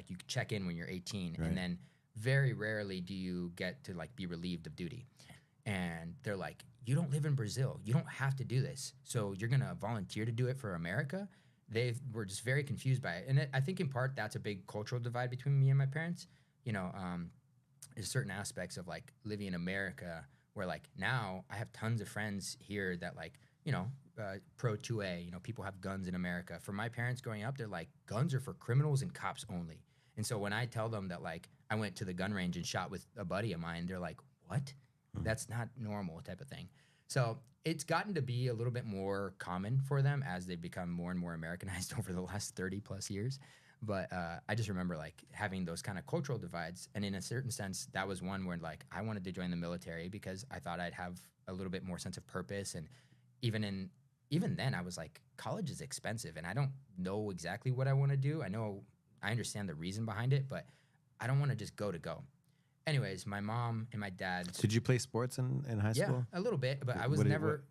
like you check in when you're 18, Right. and then very rarely do you get to like be relieved of duty. And they're like, you don't live in Brazil. You don't have to do this. So you're going to volunteer to do it for America? They were just very confused by it. And I think in part that's a big cultural divide between me and my parents. You know, there's certain aspects of like living in America where like now I have tons of friends here that like, you know, pro 2A, you know, people have guns in America. For my parents growing up, they're like, guns are for criminals and cops only. And so when I tell them that like I went to the gun range and shot with a buddy of mine, they're like, what? That's not normal type of thing. So it's gotten to be a little bit more common for them as they've become more and more Americanized over the last 30 plus years. But I just remember like having those kind of cultural divides. And in a certain sense, that was one where like I wanted to join the military because I thought I'd have a little bit more sense of purpose. And even then I was like, college is expensive and I don't know exactly what I want to do. I understand the reason behind it, but I don't want to just go to go. Anyways, my mom and my dad. Did you play sports in high school? Yeah, a little bit, but I was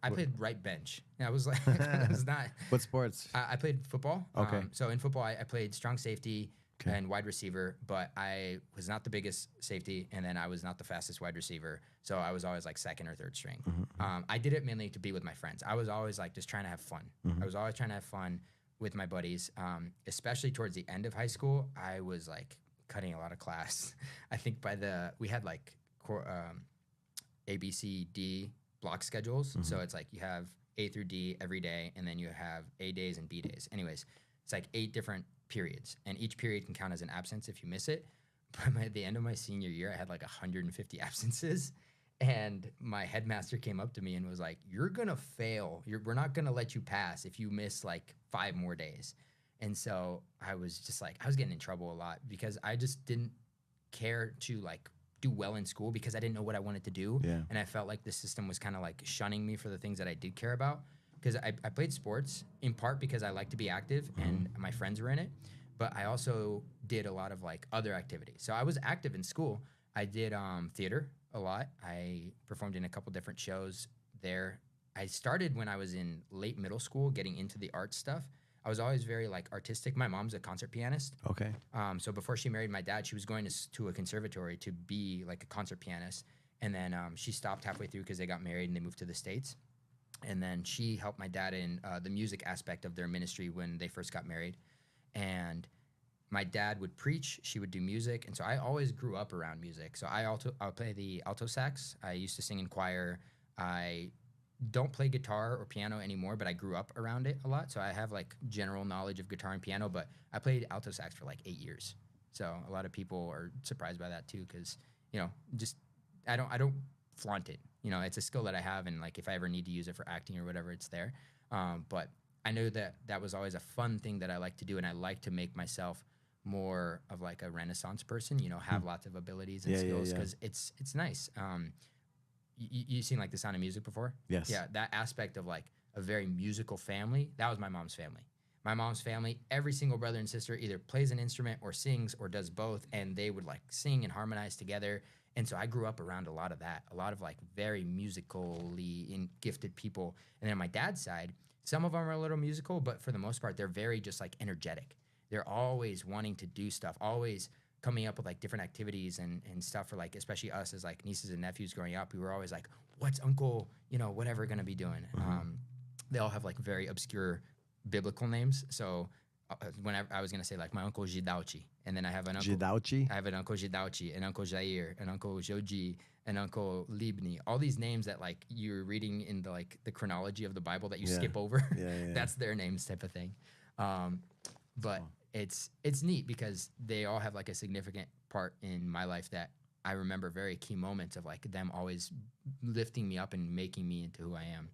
I played right bench. I was like, I was not. What sports? I played football. Okay. So in football, I played strong safety Okay. and wide receiver, but I was not the biggest safety, and then I was not the fastest wide receiver. So I was always like second or third string. I did it mainly to be with my friends. I was always like just trying to have fun. I was always trying to have fun with my buddies, especially towards the end of high school. I was like cutting a lot of class. I think we had like A, B, C, D block schedules. So it's like you have A through D every day, and then you have A days and B days. Anyways, it's like 8 different periods, and each period can count as an absence if you miss it. But at the end of my senior year, I had like 150 absences, and my headmaster came up to me and was like, "You're gonna fail. We're not gonna let you pass if you miss like 5 more days." And so I was just like, I was getting in trouble a lot because I just didn't care to like do well in school because I didn't know what I wanted to do. Yeah. And I felt like the system was kind of like shunning me for the things that I did care about. Because I played sports in part because I like to be active and my friends were in it. But I also did a lot of like other activities. So I was active in school. I did theater a lot. I performed in a couple different shows there. I started when I was in late middle school getting into the art stuff. I was always very like artistic. My mom's a concert pianist. Okay. So before she married my dad, she was going to a conservatory to be like a concert pianist. And then she stopped halfway through because they got married and they moved to the States. And then she helped my dad in the music aspect of their ministry when they first got married. And my dad would preach, she would do music. And so I always grew up around music. So I'll play the alto sax. I used to sing in choir. I don't play guitar or piano anymore, but I grew up around it a lot. So I have like general knowledge of guitar and piano, but I played alto sax for like 8 years. So a lot of people are surprised by that too, because, you know, just I don't flaunt it. You know, it's a skill that I have, and like if I ever need to use it for acting or whatever, it's there. But I know that was always a fun thing that I like to do, and I like to make myself more of like a Renaissance person. You know, have lots of abilities and skills because it's nice. You seen like The Sound of Music before? Yes. Yeah, that aspect of like a very musical family. That was my mom's family. My mom's family, every single brother and sister either plays an instrument or sings or does both, and they would like sing and harmonize together. And so I grew up around a lot of that, a lot of like very musically gifted people. And then on my dad's side, some of them are a little musical, but for the most part, they're very just like energetic. They're always wanting to do stuff, always coming up with like different activities and stuff for like, especially us as like nieces and nephews growing up. We were always like, what's uncle, you know, whatever gonna be doing? They all have like very obscure biblical names. So whenever I was gonna say like my uncle Jidauchi, and then I have an uncle Jidauchi? I have an uncle Jidauchi, an uncle Jair, an uncle Joji, an uncle Libni. All these names that like you're reading in the like the chronology of the Bible that you skip over. That's their names type of thing. But it's neat because they all have like a significant part in my life that I remember very key moments of like them always lifting me up and making me into who I am.